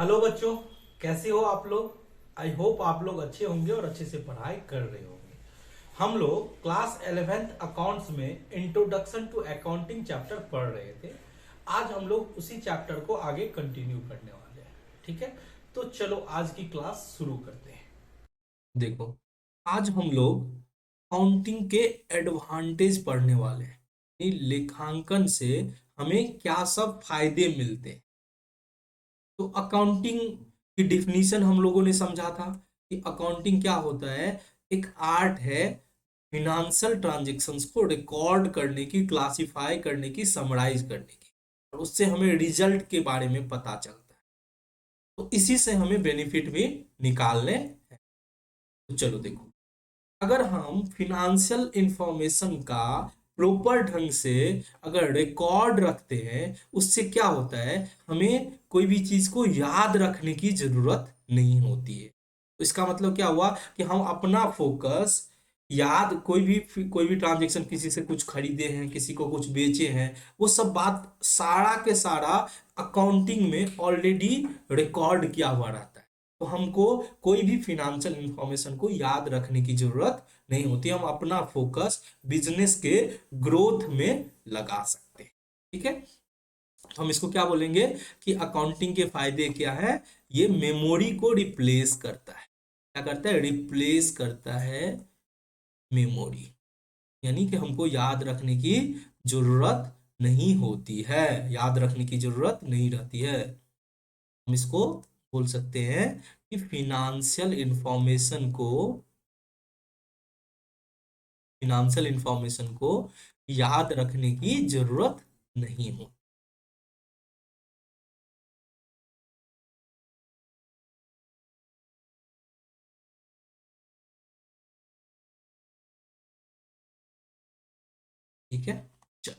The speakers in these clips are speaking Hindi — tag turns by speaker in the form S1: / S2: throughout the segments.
S1: हेलो बच्चों, कैसे हो आप लोग। आई होप आप लोग अच्छे होंगे और अच्छे से पढ़ाई कर रहे होंगे। हम लोग क्लास 11th अकाउंट्स में इंट्रोडक्शन टू अकाउंटिंग चैप्टर पढ़ रहे थे। आज हम लोग उसी चैप्टर को आगे कंटिन्यू करने वाले हैं। ठीक है, तो चलो आज की क्लास शुरू करते हैं। देखो, आज हम लोग अकाउंटिंग के एडवांटेज पढ़ने वाले हैं। ये लेखांकन से हमें क्या सब फायदे मिलते हैं। तो अकाउंटिंग की डिफिनीशन हम लोगों ने समझा था कि अकाउंटिंग क्या होता है। एक आर्ट है फिनेंशियल ट्रांजैक्शंस को रिकॉर्ड करने की, क्लासिफाई करने की, समराइज करने की, और उससे हमें रिजल्ट के बारे में पता चलता है। तो इसी से हमें बेनिफिट भी निकालने हैं। तो चलो देखो, अगर हम फिनेंशियल इंफॉर्मेशन का प्रॉपर ढंग से अगर रिकॉर्ड रखते हैं, उससे क्या होता है, हमें कोई भी चीज को याद रखने की जरूरत नहीं होती है। तो इसका मतलब क्या हुआ कि हम अपना फोकस याद, कोई भी ट्रांजेक्शन, किसी से कुछ खरीदे हैं, किसी को कुछ बेचे हैं, वो सब बात सारा के सारा अकाउंटिंग में ऑलरेडी रिकॉर्ड किया हुआ रहता है। तो हमको कोई भी फिनेंशियल इंफॉर्मेशन को याद रखने की जरूरत नहीं होती। हम अपना फोकस बिजनेस के ग्रोथ में लगा सकते हैं। ठीक है, तो हम इसको क्या बोलेंगे कि अकाउंटिंग के फायदे क्या है। ये मेमोरी को रिप्लेस करता है। क्या करता है? रिप्लेस करता है मेमोरी। यानी कि हमको याद रखने की जरूरत नहीं होती है, याद रखने की जरूरत नहीं रहती है। हम इसको बोल सकते हैं कि फिनेंशियल इंफॉर्मेशन को याद रखने की जरूरत नहीं हो। ठीक है, चलो,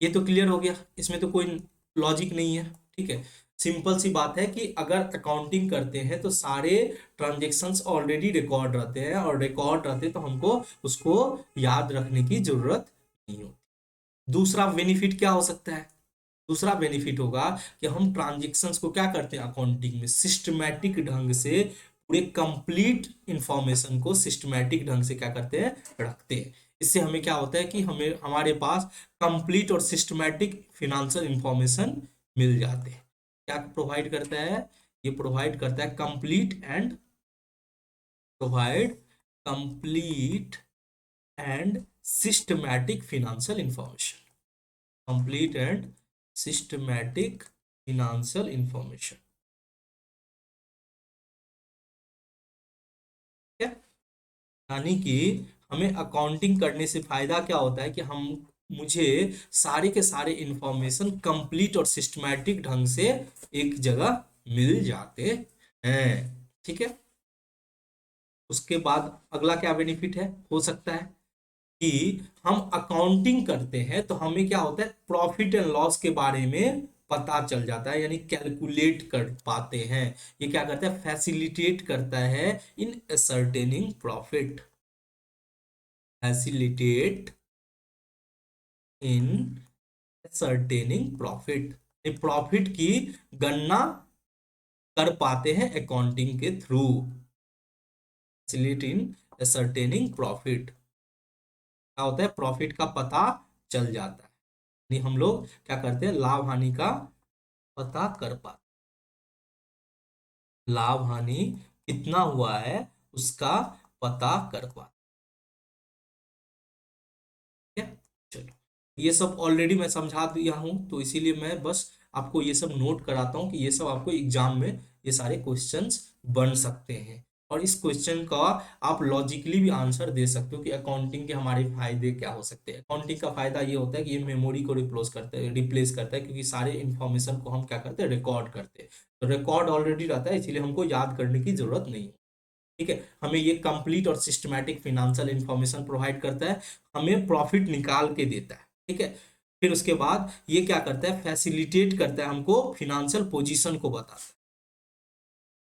S1: ये तो क्लियर हो गया। इसमें तो कोई लॉजिक नहीं है। ठीक है, सिंपल सी बात है कि अगर अकाउंटिंग करते हैं तो सारे ट्रांजेक्शन्स ऑलरेडी रिकॉर्ड रहते हैं, और रिकॉर्ड रहते हैं तो हमको उसको याद रखने की जरूरत नहीं होती। दूसरा बेनिफिट क्या हो सकता है? दूसरा बेनिफिट होगा कि हम ट्रांजेक्शन्स को क्या करते हैं, अकाउंटिंग में सिस्टमैटिक ढंग से पूरे कंप्लीट इंफॉर्मेशन को सिस्टमैटिक ढंग से क्या करते हैं, रखते हैं। इससे हमें क्या होता है कि हमें हमारे पास कंप्लीट और सिस्टमैटिक फिनेंशियल इंफॉर्मेशन मिल जाते हैं। क्या प्रोवाइड करता है? ये प्रोवाइड करता है provide complete and systematic financial information. Complete and systematic financial information. ठीक है, यानी कि हमें अकाउंटिंग करने से फायदा क्या होता है कि हम मुझे सारे के सारे इंफॉर्मेशन कंप्लीट और सिस्टमैटिक ढंग से एक जगह मिल जाते हैं। ठीक है, उसके बाद अगला क्या बेनिफिट है, हो सकता है कि हम अकाउंटिंग करते हैं तो हमें क्या होता है, प्रॉफिट एंड लॉस के बारे में पता चल जाता है, यानी कैलकुलेट कर पाते हैं। ये क्या करता है, फैसिलिटेट करता है इन असर्टेनिंग प्रॉफिट। फैसिलिटेट इन असर्टेनिंग प्रॉफिट, प्रॉफिट की गणना कर पाते हैं अकाउंटिंग के थ्रू। फैसिलिटेट इन असर्टेनिंग प्रॉफिट, क्या होता है, प्रॉफिट का पता चल जाता है। नहीं, हम लोग क्या करते हैं, लाभ हानि का पता कर पाते, लाभ हानि कितना हुआ है उसका पता कर पाते। ठीक है, चलो, ये सब ऑलरेडी मैं समझा दिया हूं, तो इसीलिए मैं बस आपको ये सब नोट कराता हूं कि ये सब आपको एग्जाम में ये सारे क्वेश्चंस बन सकते हैं। और इस क्वेश्चन का आप लॉजिकली भी आंसर दे सकते हो कि अकाउंटिंग के हमारे फायदे क्या हो सकते हैं। अकाउंटिंग का फायदा ये होता है कि ये मेमोरी को रिप्लेस करता है, क्योंकि सारे इंफॉर्मेशन को हम क्या करते हैं, रिकॉर्ड करते हैं। तो रिकॉर्ड ऑलरेडी रहता है, इसीलिए हमको याद करने की जरूरत नहीं है। ठीक है, हमें ये कंप्लीट और सिस्टमैटिक फिनेंशियल इंफॉर्मेशन प्रोवाइड करता है, हमें प्रॉफिट निकाल के देता है। ठीक है, फिर उसके बाद ये क्या करता है, फैसिलिटेट करता है, हमको फिनेंशियल पोजीशन को बताता है।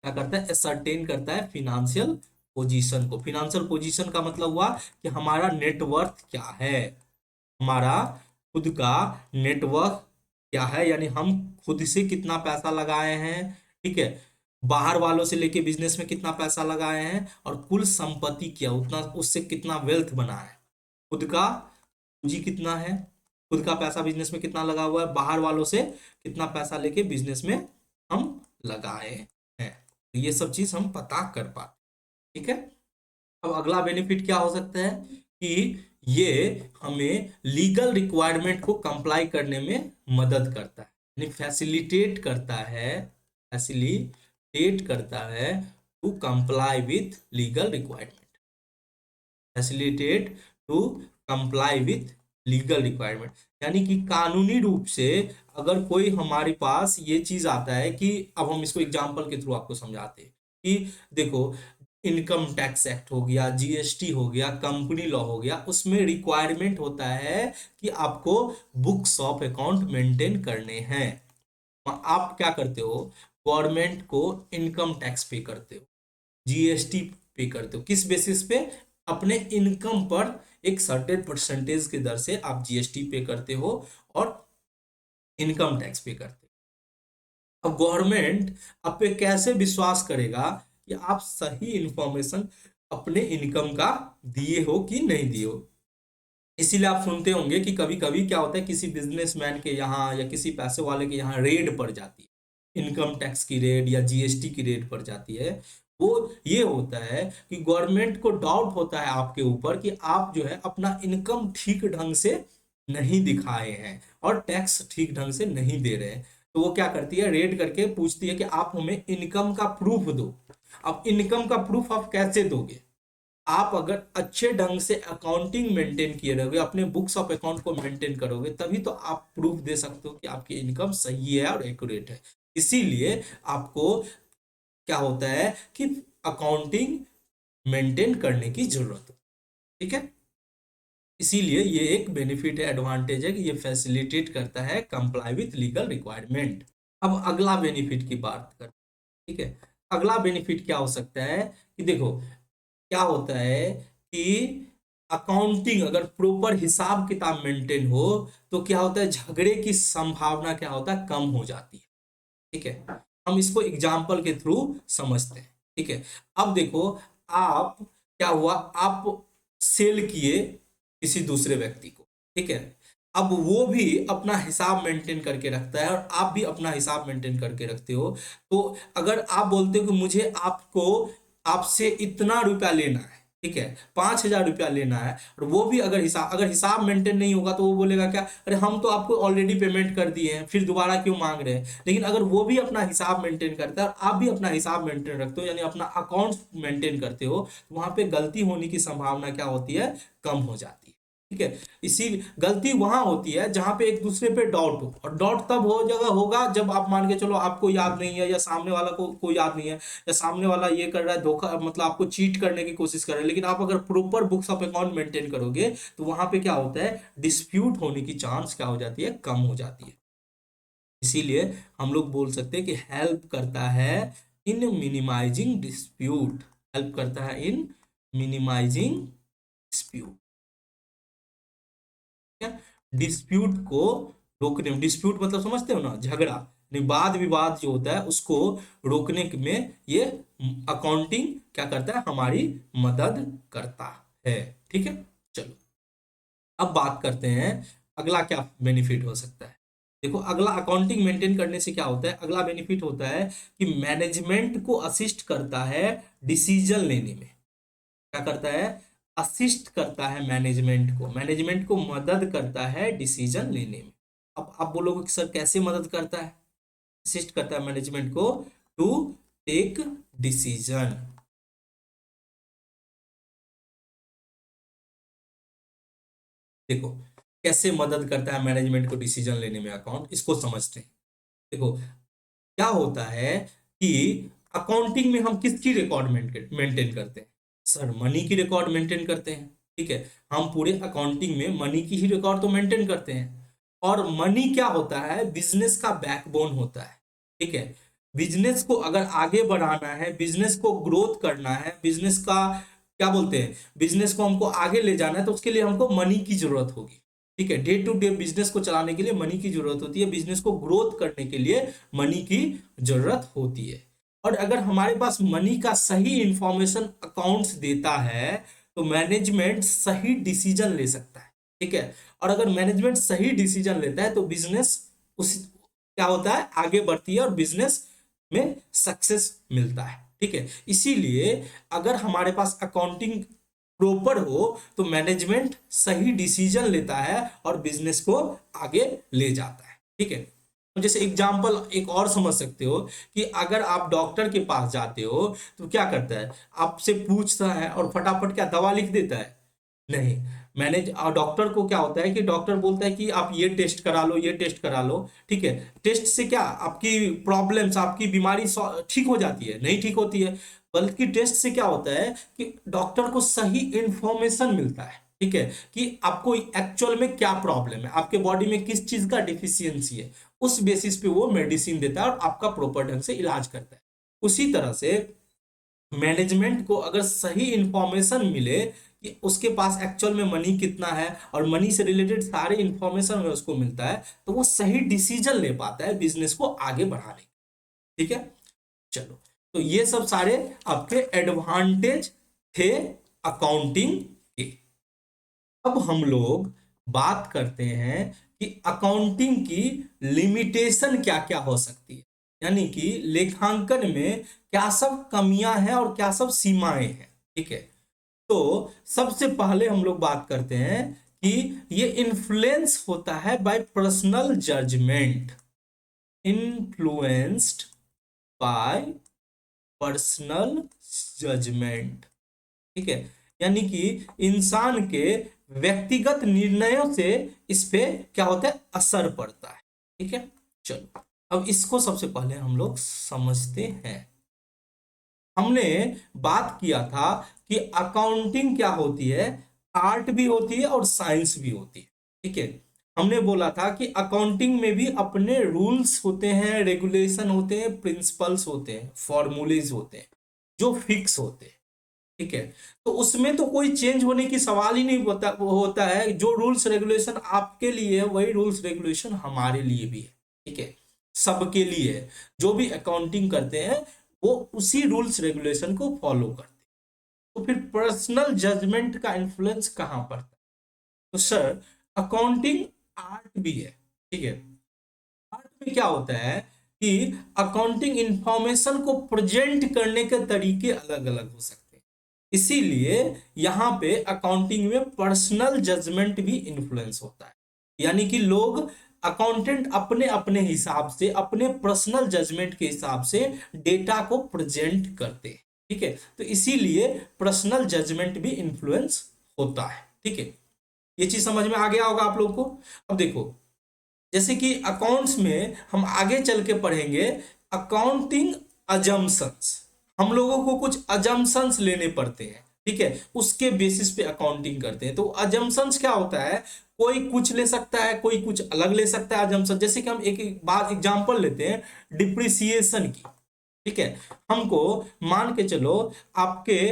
S1: क्या करता है, असरटेन करता है फिनेंशियल पोजीशन को। फिनेंशियल पोजीशन का मतलब हुआ कि हमारा नेटवर्थ क्या है, हमारा खुद का नेटवर्थ क्या है, यानी हम खुद से कितना पैसा लगाए हैं, ठीक है, बाहर वालों से लेके बिजनेस में कितना पैसा लगाए हैं और कुल संपत्ति क्या, उतना उससे कितना वेल्थ बना है, खुद का पूंजी कितना है, खुद का पैसा बिजनेस में कितना लगा हुआ है, बाहर वालों से कितना पैसा लेके बिजनेस में हम लगाए हैं, तो ये सब चीज हम पता कर पाते। ठीक है, अब अगला बेनिफिट क्या हो सकता है कि ये हमें लीगल रिक्वायरमेंट को कंप्लाई करने में मदद करता है, यानी फैसिलिटेट करता है, फैसिलिटेट करता है to comply with legal requirement, facilitate to comply with legal requirement, यानी कि कानूनी रूप से अगर कोई हमारे पास ये चीज आता है कि, अब हम इसको एग्जांपल के थ्रू आपको समझाते हैं कि देखो, इनकम टैक्स एक्ट हो गया, जीएसटी हो गया, कंपनी लॉ हो गया, उसमें रिक्वायरमेंट होता है कि आपको बुक्स ऑफ अकाउंट मेंटेन करने हैं। आप क्या करते हो, गवर्नमेंट को इनकम टैक्स पे करते हो, जीएसटी पे करते हो, किस बेसिस पे, अपने इनकम पर एक सर्टेन परसेंटेज के दर से आप जीएसटी पे करते हो और इनकम टैक्स पे करते हो। अब गवर्नमेंट आप पे कैसे विश्वास करेगा कि आप सही इंफॉर्मेशन अपने इनकम का दिए हो कि नहीं दिए हो। इसीलिए आप सुनते होंगे कि कभी कभी क्या होता है, किसी बिजनेसमैन के यहाँ या किसी पैसे वाले के यहाँ रेड पड़ जाती है, इनकम टैक्स की रेड या जीएसटी की रेड पड़ जाती है। वो ये होता है कि गवर्नमेंट को डाउट होता है आपके ऊपर कि आप जो है अपना इनकम ठीक ढंग से नहीं दिखाए हैं और टैक्स ठीक ढंग से नहीं दे रहे हैं, तो वो क्या करती है, रेड करके पूछती है कि आप हमें इनकम का प्रूफ दो। अब इनकम का प्रूफ आप कैसे दोगे, आप अगर अच्छे ढंग से अकाउंटिंग मेंटेन किए रहोगे, अपने बुक्स ऑफ अकाउंट को मेंटेन करोगे, तभी तो आप प्रूफ दे सकते हो कि आपकी इनकम सही है और एक्यूरेट है। इसीलिए आपको क्या होता है कि अकाउंटिंग मेंटेन करने की जरूरत है। ठीक है, इसीलिए ये एक बेनिफिट है, एडवांटेज है कि ये फैसिलिटेट करता है कंप्लाई विथ लीगल रिक्वायरमेंट। अब अगला बेनिफिट की बात करते हैं। ठीक है, अगला बेनिफिट क्या हो सकता है कि देखो, क्या होता है कि अकाउंटिंग अगर प्रॉपर हिसाब किताब मेंटेन हो तो क्या होता है, झगड़े की संभावना क्या होता है, कम हो जाती है। ठीक है, हम इसको एग्जाम्पल के थ्रू समझते हैं। ठीक है, अब देखो, आप क्या हुआ, आप सेल किए किसी दूसरे व्यक्ति को, ठीक है, अब वो भी अपना हिसाब मेंटेन करके रखता है और आप भी अपना हिसाब मेंटेन करके रखते हो। तो अगर आप बोलते हो कि मुझे आपको आपसे इतना रुपया लेना है, ठीक है, 5,000 रुपया लेना है, और वो भी अगर हिसाब मेंटेन नहीं होगा तो वो बोलेगा क्या, अरे हम तो आपको ऑलरेडी पेमेंट कर दिए हैं, फिर दोबारा क्यों मांग रहे हैं। लेकिन अगर वो भी अपना हिसाब मेंटेन करता है और आप भी अपना हिसाब मेंटेन रखते हो, यानी अपना अकाउंट मेंटेन करते हो, तो वहां पे गलती होने की संभावना क्या होती है, कम हो जाती है। ठीक है, इसी गलती वहां होती है जहां पे एक दूसरे पे डाउट हो, और डाउट तब हो जगह होगा जब आप मान के चलो आपको याद नहीं है या सामने वाला को याद नहीं है, या सामने वाला ये कर रहा है धोखा, मतलब आपको चीट करने की कोशिश कर रहा है। लेकिन आप अगर proper books of account maintain करोगे तो वहां पे क्या होता है, डिस्प्यूट होने की चांस क्या हो जाती है, कम हो जाती है। इसीलिए हम लोग बोल सकते हैं कि हेल्प करता है इन मिनिमाइजिंग डिस्प्यूट, हेल्प करता है इन मिनिमाइजिंग डिस्प्यूट, डिस्प्यूट को रोकने में। डिस्प्यूट मतलब समझते हो ना, झगड़ा, नहीं, वाद विवाद जो होता है उसको रोकने में ये अकाउंटिंग क्या करता है, हमारी मदद करता है। ठीक है, चलो अब बात करते हैं अगला क्या बेनिफिट हो सकता है। देखो, अगला अकाउंटिंग मेंटेन करने से क्या होता है, अगला बेनिफिट होता है कि मैनेजमेंट को असिस्ट करता है डिसीजन लेने में। क्या करता है, असिस्ट करता है मैनेजमेंट को मदद करता है डिसीजन लेने में। अब आप बोलोगे कि सर कैसे मदद करता है, असिस्ट करता है मैनेजमेंट को टू टेक डिसीजन। देखो, कैसे मदद करता है मैनेजमेंट को डिसीजन लेने में अकाउंट, इसको समझते हैं। देखो, क्या होता है कि अकाउंटिंग में हम किसकी रिकॉर्ड मेंटेन करते हैं, सर मनी की रिकॉर्ड मेंटेन करते हैं। ठीक है, हम पूरे अकाउंटिंग में मनी की ही रिकॉर्ड तो मेंटेन करते हैं। और मनी क्या होता है, बिजनेस का बैकबोन होता है। ठीक है, बिजनेस को अगर आगे बढ़ाना है, बिजनेस को ग्रोथ करना है, बिजनेस का क्या बोलते हैं, बिजनेस को हमको आगे ले जाना है, तो उसके लिए हमको मनी की जरूरत होगी। ठीक है, डे टू डे बिजनेस को चलाने के लिए मनी की जरूरत होती है, बिजनेस को ग्रोथ करने के लिए मनी की जरूरत होती है। और अगर हमारे पास मनी का सही इंफॉर्मेशन अकाउंट्स देता है तो मैनेजमेंट सही डिसीजन ले सकता है। ठीक है, और अगर मैनेजमेंट सही डिसीजन लेता है तो बिजनेस उस क्या होता है, आगे बढ़ती है और बिजनेस में सक्सेस मिलता है। ठीक है, इसीलिए अगर हमारे पास अकाउंटिंग प्रॉपर हो तो मैनेजमेंट सही डिसीजन लेता है और बिजनेस को आगे ले जाता है। ठीक है, तो जैसे एग्जांपल एक और समझ सकते हो कि अगर आप डॉक्टर के पास जाते हो तो क्या करता है, आपसे पूछता है और फटाफट क्या दवा लिख देता है? नहीं, मैनेज डॉक्टर को क्या होता है कि डॉक्टर बोलता है कि आप ये टेस्ट करा लो, ये टेस्ट करा लो। ठीक है, टेस्ट से क्या आपकी प्रॉब्लम्स, आपकी बीमारी ठीक हो जाती है? नहीं ठीक होती है, बल्कि टेस्ट से क्या होता है कि डॉक्टर को सही इंफॉर्मेशन मिलता है। ठीक है, कि आपको एक्चुअल में क्या प्रॉब्लम है, आपके बॉडी में किस चीज का डिफिशियंसी है, उस बेसिस पे वो मेडिसिन देता है और आपका प्रॉपर ढंग से इलाज करता है। उसी तरह से मैनेजमेंट को अगर सही इंफॉर्मेशन मिले कि उसके पास एक्चुअल में मनी कितना है और मनी से रिलेटेड सारे इंफॉर्मेशन अगर उसको मिलता है तो वो सही डिसीजन ले पाता है बिजनेस को आगे बढ़ाने। ठीक है, चलो, तो ये सब सारे आपके एडवांटेज थे अकाउंटिंग के। अब हम लोग बात करते हैं कि अकाउंटिंग की लिमिटेशन क्या क्या हो सकती है, यानी कि लेखांकन में क्या सब कमियां हैं और क्या सब सीमाएं हैं। ठीक है, तो सबसे पहले हम लोग बात करते हैं कि ये इन्फ्लुएंस होता है by personal judgement, influenced by personal judgement. ठीक है, यानी कि इंसान के व्यक्तिगत निर्णयों से इस पे क्या होता है, असर पड़ता है। ठीक है, चलो अब इसको सबसे पहले हम लोग समझते हैं। हमने बात किया था कि अकाउंटिंग क्या होती है, आर्ट भी होती है और साइंस भी होती है। ठीक है, हमने बोला था कि अकाउंटिंग में भी अपने रूल्स होते हैं, रेगुलेशन होते हैं, प्रिंसिपल्स होते हैं, फॉर्मूलेज होते हैं जो फिक्स होते हैं। ठीक है, तो उसमें तो कोई चेंज होने की सवाल ही नहीं होता, वो होता है जो रूल्स रेगुलेशन आपके लिए है वही रूल्स रेगुलेशन हमारे लिए भी है। ठीक है, सबके लिए है, जो भी अकाउंटिंग करते हैं वो उसी रूल्स रेगुलेशन को फॉलो करते हैं। तो फिर पर्सनल जजमेंट का इन्फ्लुएंस कहां पड़ता है? तो सर अकाउंटिंग आर्ट भी है। ठीक है, आर्ट में क्या होता है कि अकाउंटिंग इंफॉर्मेशन को प्रेजेंट करने के तरीके अलग अलग हो सकते हैं, इसीलिए यहां पे अकाउंटिंग में पर्सनल जजमेंट भी इन्फ्लुएंस होता है। यानी कि लोग अकाउंटेंट अपने अपने हिसाब से, अपने पर्सनल जजमेंट के हिसाब से डेटा को प्रेजेंट करते हैं। ठीक है, तो इसीलिए पर्सनल जजमेंट भी इन्फ्लुएंस होता है। ठीक है, ये चीज समझ में आ गया होगा आप लोग को। अब देखो, जैसे कि अकाउंट्स में हम आगे चल के पढ़ेंगे अकाउंटिंग अजम्पशंस, हम लोगों को कुछ अजम्पशंस लेने पड़ते हैं। ठीक है, उसके बेसिस पे अकाउंटिंग करते हैं। तो अजम्पशंस क्या होता है, कोई कुछ ले सकता है, कोई कुछ अलग ले सकता है अजम्पशन। जैसे कि हम एक बात एग्जांपल लेते हैं डिप्रिसिएशन की। ठीक है, हमको मान के चलो आपके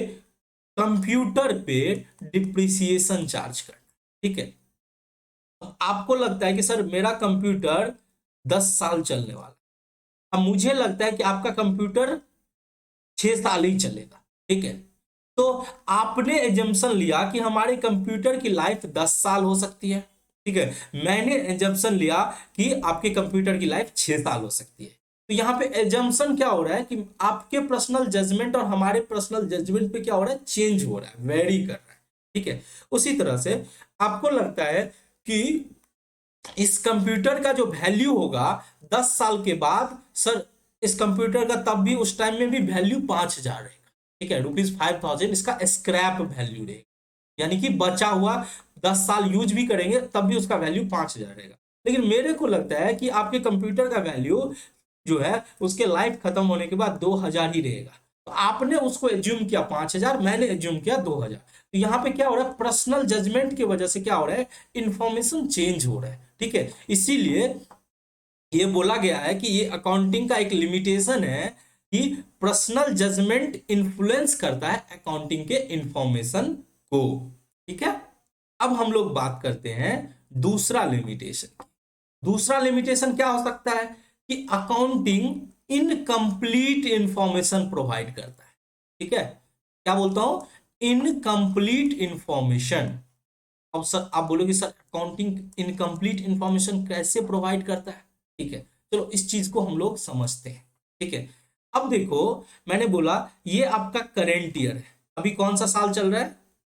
S1: कंप्यूटर पे डिप्रिसिएशन चार्ज करना। ठीक है, आपको लगता है कि सर मेरा कंप्यूटर 10 साल चलने वाला है, अब मुझे लगता है कि आपका कंप्यूटर 6 साल ही चलेगा। ठीक है, तो आपने एजम्पशन लिया कि हमारे कंप्यूटर की लाइफ 10 साल हो सकती है। ठीक है, मैंने एजम्पशन लिया कि आपके कंप्यूटर की लाइफ 6 साल हो सकती है। तो यहाँ पे एजम्पशन क्या हो रहा है कि आपके पर्सनल जजमेंट और हमारे पर्सनल जजमेंट पे क्या हो रहा है, चेंज हो रहा है, वेरी कर रहा है। ठीक है, उसी तरह से आपको लगता है कि इस कंप्यूटर का जो वैल्यू होगा 10 साल के बाद, सर इस कंप्यूटर का तब भी उस टाइम में भी वैल्यू 5,000 रहेगा। ठीक है, ₹5,000 इसका स्क्रैप वैल्यू रहेगा, यानी कि बचा हुआ 10 साल यूज भी करेंगे तब भी उसका वैल्यू 5,000 रहेगा। लेकिन मेरे को लगता है कि आपके कंप्यूटर का वैल्यू जो है उसके लाइफ खत्म होने के बाद 2,000 ही रहेगा। तो आपने उसको एज्यूम किया 5,000, मैंने एज्यूम किया 2,000। तो यहाँ पे क्या हो रहा है, पर्सनल जजमेंट की वजह से क्या हो रहा है, इंफॉर्मेशन चेंज हो रहा है। ठीक है, इसीलिए ये बोला गया है कि ये अकाउंटिंग का एक लिमिटेशन है कि पर्सनल जजमेंट इन्फ्लुएंस करता है अकाउंटिंग के इंफॉर्मेशन को। ठीक है, अब हम लोग बात करते हैं दूसरा लिमिटेशन। दूसरा लिमिटेशन क्या हो सकता है कि अकाउंटिंग इनकम्प्लीट इंफॉर्मेशन प्रोवाइड करता है। ठीक है, क्या बोलता हूं, इनकम्प्लीट इंफॉर्मेशन। अब सर आप बोलोगे सर अकाउंटिंग इनकम्प्लीट इंफॉर्मेशन कैसे प्रोवाइड करता है। ठीक है, चलो इस चीज को हम लोग समझते हैं। ठीक है, अब देखो मैंने बोला ये आपका करेंट ईयर है, अभी कौन सा साल चल रहा है,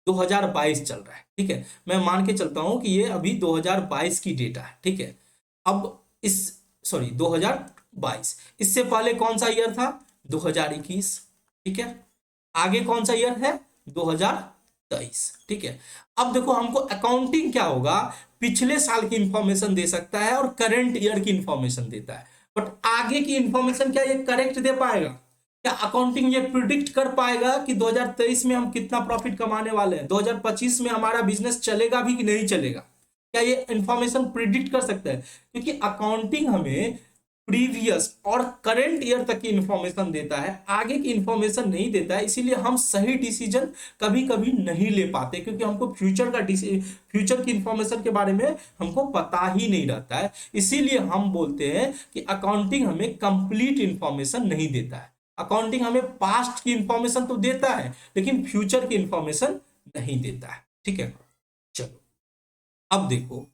S1: 2022 चल रहा है। ठीक है, मैं मान के चलता हूं कि ये अभी 2022 की डेटा है। ठीक है, अब इस सॉरी 2022, इससे पहले कौन सा ईयर था, 2021। ठीक है, आगे कौन सा ईयर है, 2023। ठीक है, अब देखो हमको अकाउंटिंग क्या होगा, पिछले साल की इंफॉर्मेशन दे सकता है और करंट ईयर की इंफॉर्मेशन देता है, बट आगे की इंफॉर्मेशन क्या ये करेक्ट दे पाएगा, क्या अकाउंटिंग ये प्रिडिक्ट कर पाएगा कि 2023 में हम कितना प्रॉफिट कमाने वाले हैं, 2025 में हमारा बिजनेस चलेगा भी कि नहीं चलेगा, क्या ये इंफॉर्मेशन प्रिडिक्ट कर सकता है। क्योंकि अकाउंटिंग हमें प्रीवियस और करंट ईयर तक की इंफॉर्मेशन देता है, आगे की इंफॉर्मेशन नहीं देता है, इसीलिए हम सही डिसीजन कभी कभी नहीं ले पाते, क्योंकि हमको फ्यूचर की इंफॉर्मेशन के बारे में हमको पता ही नहीं रहता है। इसीलिए हम बोलते हैं कि अकाउंटिंग हमें कंप्लीट इंफॉर्मेशन नहीं देता है। अकाउंटिंग हमें पास्ट की इंफॉर्मेशन तो देता है लेकिन फ्यूचर की इंफॉर्मेशन नहीं देता है। ठीक है, चलो अब देखो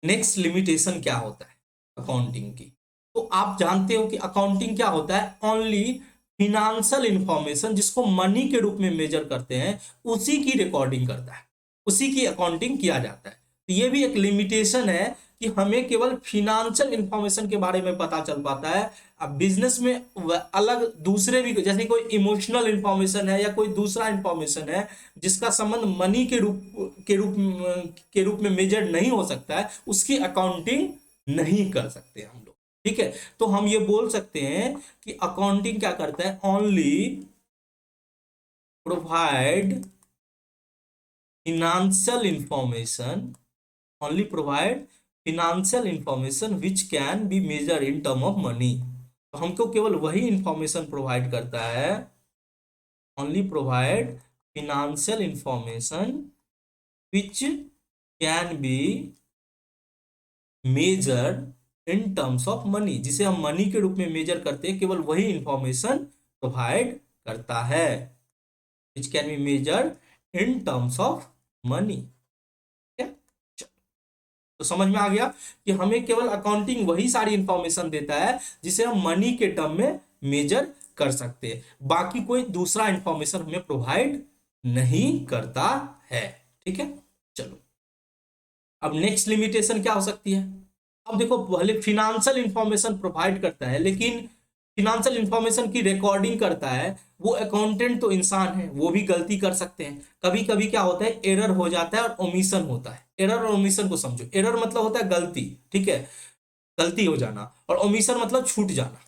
S1: नेक्स्ट लिमिटेशन क्या होता है अकाउंटिंग की। तो आप जानते हो कि अकाउंटिंग क्या होता है, ओनली फिनेंशियल इंफॉर्मेशन जिसको मनी के रूप में मेजर करते हैं उसी की रिकॉर्डिंग करता है, उसी की अकाउंटिंग किया जाता है। तो ये भी एक लिमिटेशन है कि हमें केवल फिनेंशियल इंफॉर्मेशन के बारे में पता चल पाता है। अब बिजनेस में अलग दूसरे भी, जैसे कोई इमोशनल इंफॉर्मेशन है या कोई दूसरा इंफॉर्मेशन है जिसका संबंध मनी के रूप में मेजर नहीं हो सकता है, उसकी अकाउंटिंग नहीं कर सकते हम लोग। ठीक है, तो हम ये बोल सकते हैं कि अकाउंटिंग क्या करता है, only provide financial information, only provide financial information which can be measure in term of money. तो हमको केवल वही इंफॉर्मेशन प्रोवाइड करता है, only provide financial information which can be measure in terms of money, जिसे हम मनी के रूप में मेजर करते हैं, केवल वही इंफॉर्मेशन प्रोवाइड करता है, which can be measure in terms of money. तो समझ में आ गया कि हमें केवल अकाउंटिंग वही सारी इंफॉर्मेशन देता है जिसे हम मनी के टर्म में मेजर कर सकते हैं, बाकी कोई दूसरा इंफॉर्मेशन हमें प्रोवाइड नहीं करता है। ठीक है, चलो अब नेक्स्ट लिमिटेशन क्या हो सकती है। अब देखो पहले फिनेंशियल इंफॉर्मेशन प्रोवाइड करता है, लेकिन फिनेंशियल इंफॉर्मेशन की रिकॉर्डिंग करता है वो अकाउंटेंट तो इंसान है, वो भी गलती कर सकते हैं। कभी कभी क्या होता है, एरर हो जाता है और ओमिशन होता है। एरर और ओमिशन को समझो, एरर मतलब होता है गलती, ठीक है, गलती हो जाना, और ओमिशन मतलब छूट जाना।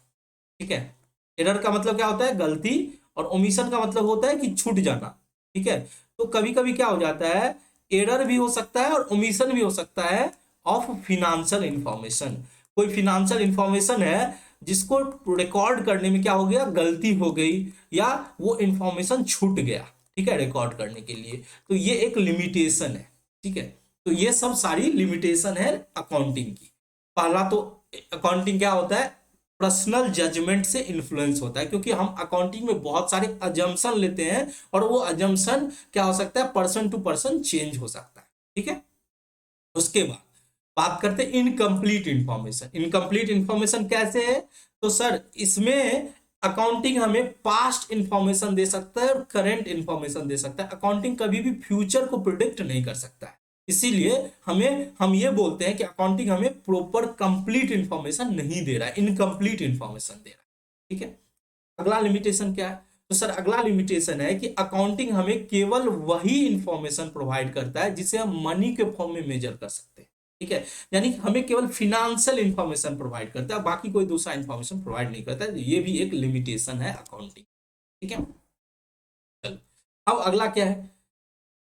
S1: ठीक है, एरर का मतलब क्या होता है, गलती, और ओमिशन का मतलब होता है कि छूट जाना। ठीक है, तो कभी कभी क्या हो जाता है, एरर भी हो सकता है और ओमिशन भी हो सकता है ऑफ फिनेंशियल इंफॉर्मेशन। कोई फिनेंशियल इंफॉर्मेशन है जिसको रिकॉर्ड करने में क्या हो गया, गलती हो गई या वो इंफॉर्मेशन छूट गया, ठीक है, रिकॉर्ड करने के लिए, तो ये एक लिमिटेशन है। ठीक है, तो ये सब सारी लिमिटेशन है अकाउंटिंग की। पहला तो अकाउंटिंग क्या होता है, पर्सनल जजमेंट से इन्फ्लुएंस होता है, क्योंकि हम अकाउंटिंग में बहुत सारे अजम्पशन लेते हैं और वो अजम्पशन क्या हो सकता है, पर्सन टू पर्सन चेंज हो सकता है। ठीक है, उसके बाद बात करते हैं इनकम्प्लीट इंफॉर्मेशन। इनकम्प्लीट इंफॉर्मेशन कैसे है, तो सर इसमें अकाउंटिंग हमें पास्ट इंफॉर्मेशन दे सकता है और करंट इंफॉर्मेशन दे सकता है। अकाउंटिंग कभी भी फ्यूचर को प्रिडिक्ट नहीं कर सकता है, इसीलिए हम ये बोलते हैं कि अकाउंटिंग हमें प्रॉपर कंप्लीट इंफॉर्मेशन नहीं दे रहा है, इनकम्प्लीट इंफॉर्मेशन दे रहा है। ठीक है, अगला लिमिटेशन क्या है, तो सर अगला लिमिटेशन है कि अकाउंटिंग हमें केवल वही इंफॉर्मेशन प्रोवाइड करता है जिसे हम मनी के फॉर्म में मेजर कर सकते हैं। ठीक है, यानी हमें केवल फिनेंशियल इंफॉर्मेशन प्रोवाइड करता है, बाकी कोई दूसरा इंफॉर्मेशन प्रोवाइड नहीं करता है। ये भी एक लिमिटेशन है अकाउंटिंग। ठीक है, चलो अब अगला क्या है,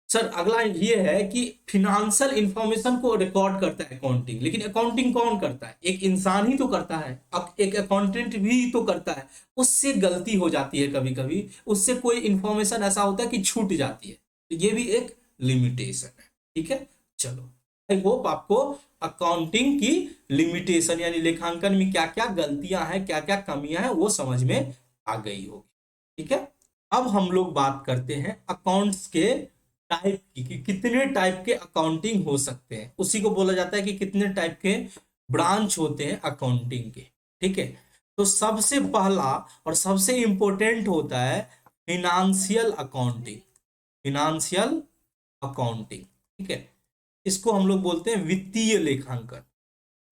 S1: सर अगला ये है कि फिनेंशियल इंफॉर्मेशन को रिकॉर्ड करता है अकाउंटिंग, लेकिन अकाउंटिंग कौन करता है, एक इंसान ही तो करता है, अब एक अकाउंटेंट भी तो करता है, उससे गलती हो जाती है, कभी कभी उससे कोई इंफॉर्मेशन ऐसा होता है कि छूट जाती है, तो ये भी एक लिमिटेशन है। ठीक है, चलो आई होप आपको अकाउंटिंग की लिमिटेशन यानी लेखांकन में क्या क्या गलतियां हैं, क्या क्या कमियां हैं, वो समझ में आ गई होगी। ठीक है, अब हम लोग बात करते हैं अकाउंट्स के टाइप की, कि कितने टाइप के अकाउंटिंग हो सकते हैं। उसी को बोला जाता है कि कितने टाइप के ब्रांच होते हैं अकाउंटिंग के। ठीक है, तो सबसे पहला और सबसे इंपॉर्टेंट होता है फिनांशियल अकाउंटिंग। फिनांशियल अकाउंटिंग, ठीक है, इसको हम लोग बोलते हैं वित्तीय लेखांकन।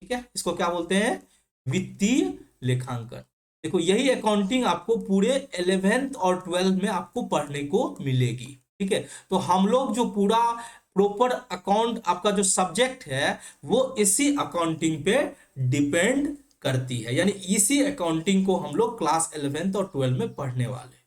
S1: ठीक है, इसको क्या बोलते हैं? वित्तीय लेखांकन। देखो, यही अकाउंटिंग आपको पूरे 11th और 12th में आपको पढ़ने को मिलेगी। ठीक है, तो हम लोग जो पूरा प्रॉपर अकाउंट आपका जो सब्जेक्ट है वो इसी अकाउंटिंग पे डिपेंड करती है, यानी इसी अकाउंटिंग को हम लोग क्लास 11th और 12th में पढ़ने वाले।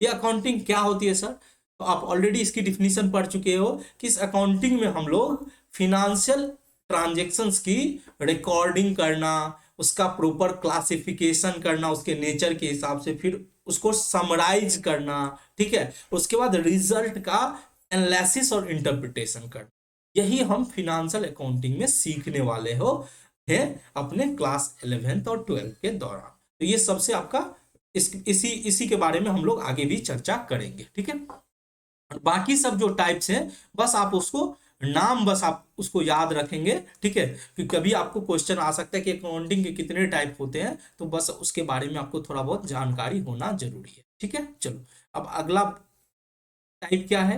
S1: ये अकाउंटिंग क्या होती है सर? तो आप ऑलरेडी इसकी डिफिनीशन पढ़ चुके हो कि इस अकाउंटिंग में हम लोग फिनेंशियल ट्रांजैक्शंस की रिकॉर्डिंग करना, उसका प्रॉपर क्लासिफिकेशन करना उसके नेचर के हिसाब से, फिर उसको समराइज करना, ठीक है, उसके बाद रिजल्ट का एनालिसिस और इंटरप्रिटेशन करना। यही हम फिनेंशियल अकाउंटिंग में सीखने वाले हो हैं अपने क्लास 11th और 12th के दौरान। तो ये सबसे आपका इसी के बारे में हम लोग आगे भी चर्चा करेंगे। ठीक है, और बाकी सब जो टाइप्स हैं बस आप उसको नाम बस आप उसको याद रखेंगे। ठीक है, कि कभी आपको क्वेश्चन आ सकता है कि अकाउंटिंग के कितने टाइप होते हैं, तो बस उसके बारे में आपको थोड़ा बहुत जानकारी होना जरूरी है। ठीक है, चलो अब अगला टाइप क्या है?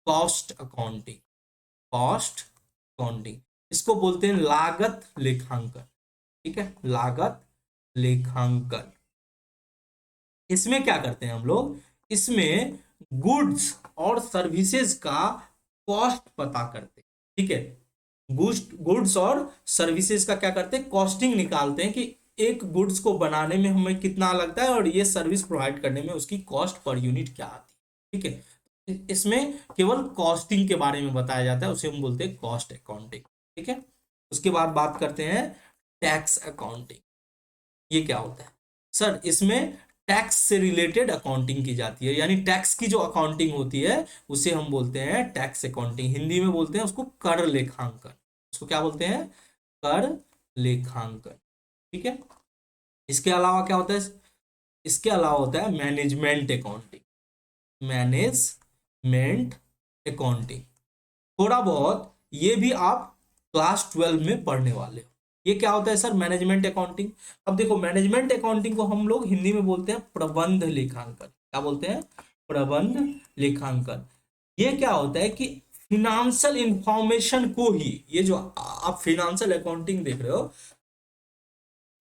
S1: Cost accounting. कॉस्ट अकाउंटिंग, इसको बोलते हैं लागत लेखांकन। ठीक है, लागत लेखांकन। इसमें क्या करते हैं हम लोग? इसमें गुड्स और सर्विसेज का कॉस्ट पता करते हैं। ठीक है, गुड्स और सर्विसेज का क्या करते हैं? कॉस्टिंग निकालते हैं कि एक गुड्स को बनाने में हमें कितना लगता है और ये सर्विस प्रोवाइड करने में उसकी कॉस्ट पर यूनिट क्या आती है। ठीक है, इसमें केवल कॉस्टिंग के बारे में बताया जाता है, उसे हम बोलते हैं कॉस्ट अकाउंटिंग। ठीक है, उसके बाद बात करते हैं टैक्स अकाउंटिंग। ये क्या होता है सर? इसमें टैक्स से रिलेटेड अकाउंटिंग की जाती है, यानी टैक्स की जो अकाउंटिंग होती है उसे हम बोलते हैं टैक्स अकाउंटिंग। हिंदी में बोलते हैं उसको कर लेखांकन। उसको क्या बोलते हैं? कर लेखांकन। ठीक है, इसके अलावा क्या होता है? इसके अलावा होता है मैनेजमेंट अकाउंटिंग। मैनेजमेंट अकाउंटिंग थोड़ा बहुत ये भी आप क्लास 12 में पढ़ने वाले हो। ये क्या होता है सर? Management accounting. अब देखो, मैनेजमेंट अकाउंटिंग को हम लोग हिंदी में बोलते हैं प्रबंध लेखांकन। क्या बोलते हैं? प्रबंध लेखांकन। ये क्या होता है कि फिनेंशियल इंफॉर्मेशन को ही, ये जो आप फिनेंशियल अकाउंटिंग देख रहे हो,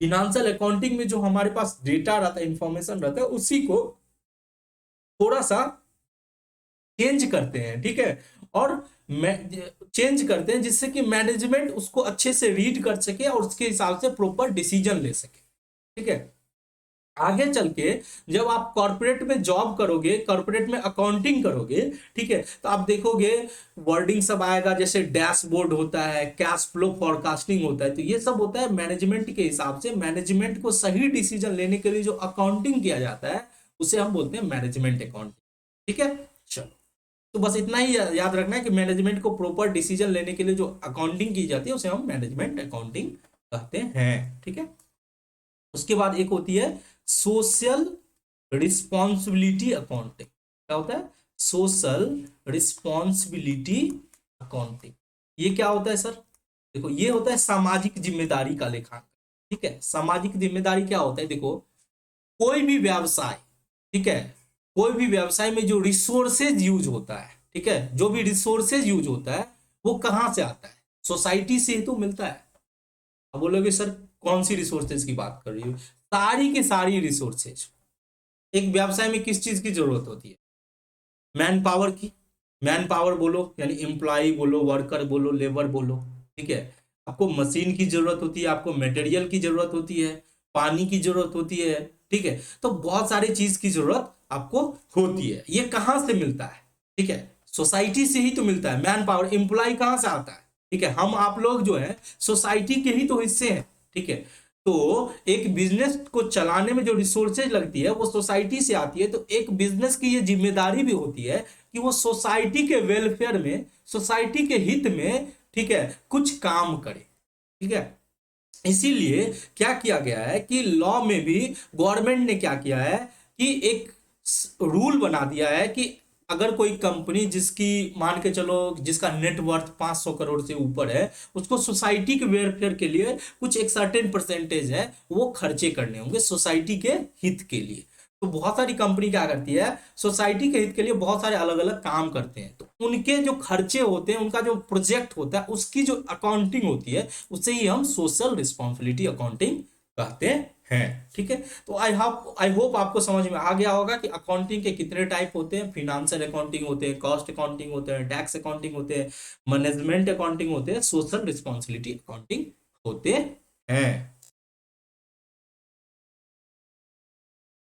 S1: फिनेंशियल अकाउंटिंग में जो हमारे पास डेटा रहता है, इंफॉर्मेशन रहता है, उसी को थोड़ा सा चेंज करते हैं। ठीक है, और चेंज करते हैं जिससे कि मैनेजमेंट उसको अच्छे से रीड कर सके और उसके हिसाब से प्रॉपर डिसीजन ले सके। ठीक है, आगे चल के जब आप कॉर्पोरेट में जॉब करोगे, कॉर्पोरेट में अकाउंटिंग करोगे, ठीक है, तो आप देखोगे वर्डिंग सब आएगा, जैसे डैशबोर्ड होता है, कैश फ्लो फोरकास्टिंग होता है। तो ये सब होता है मैनेजमेंट के हिसाब से। मैनेजमेंट को सही डिसीजन लेने के लिए जो अकाउंटिंग किया जाता है उसे हम बोलते हैं मैनेजमेंट अकाउंटिंग। ठीक है, चलो, तो बस इतना ही याद रखना है कि मैनेजमेंट को प्रॉपर डिसीजन लेने के लिए जो अकाउंटिंग की जाती है उसे हम मैनेजमेंट अकाउंटिंग कहते हैं। ठीक है, उसके बाद एक होती है सोशल रिस्पॉन्सिबिलिटी अकाउंटिंग। क्या होता है? Social responsibility accounting. ये क्या होता है सर? देखो, ये होता है सामाजिक जिम्मेदारी का लेखांकन। ठीक है, सामाजिक जिम्मेदारी क्या होता है? देखो, कोई भी व्यवसाय, ठीक है, कोई भी व्यवसाय में जो रिसोर्सेज यूज होता है, ठीक है, जो भी रिसोर्सेज यूज होता है वो कहां से आता है? सोसाइटी से ही तो मिलता है। अब बोलोगे सर कौन सी रिसोर्सेज की बात कर रही हो? सारी की सारी रिसोर्सेज। एक व्यवसाय में किस चीज की जरूरत होती है? मैन पावर की। मैन पावर बोलो यानी एम्प्लॉय बोलो, वर्कर बोलो, लेबर बोलो। ठीक है, आपको मशीन की जरूरत होती है, आपको मटेरियल की जरूरत होती है, पानी की जरूरत होती है। ठीक है, तो बहुत सारी चीज की जरूरत आपको होती है। ये कहां से मिलता है? ठीक है, सोसाइटी से ही तो मिलता है। मैन पावर, एम्प्लॉय कहां से आता है? ठीक है, हम आप लोग जो है सोसाइटी के ही तो हिस्से हैं। ठीक है, तो एक बिजनेस को चलाने में जो रिसोर्सेज लगती है वो सोसाइटी से आती है। तो एक बिजनेस की ये जिम्मेदारी भी होती है कि वो सोसाइटी के वेलफेयर में, सोसाइटी के हित में ठीक है, कुछ काम करे। ठीक है, इसीलिए क्या किया गया है कि लॉ में भी गवर्नमेंट ने क्या किया है कि एक रूल बना दिया है कि अगर कोई कंपनी जिसकी मान के चलो जिसका नेटवर्थ 500 करोड़ से ऊपर है, उसको सोसाइटी के वेलफेयर के लिए कुछ एक सर्टेन परसेंटेज है वो खर्चे करने होंगे सोसाइटी के हित के लिए। तो बहुत सारी कंपनी क्या करती है, सोसाइटी के हित के लिए बहुत सारे अलग अलग काम करते हैं, तो उनके जो खर्चे होते हैं, उनका जो प्रोजेक्ट होता है, उसकी जो अकाउंटिंग होती है, उससे ही हम सोशल रिस्पॉन्सिबिलिटी अकाउंटिंग कहते हैं। ठीक है, तो आई होप आपको समझ में आ गया होगा कि अकाउंटिंग के कितने टाइप होते हैं। फिनेंशियल अकाउंटिंग होते हैं, कॉस्ट अकाउंटिंग होते हैं, टैक्स अकाउंटिंग होते हैं, मैनेजमेंट अकाउंटिंग होते हैं, सोशल रिस्पॉन्सिबिलिटी अकाउंटिंग होते हैं।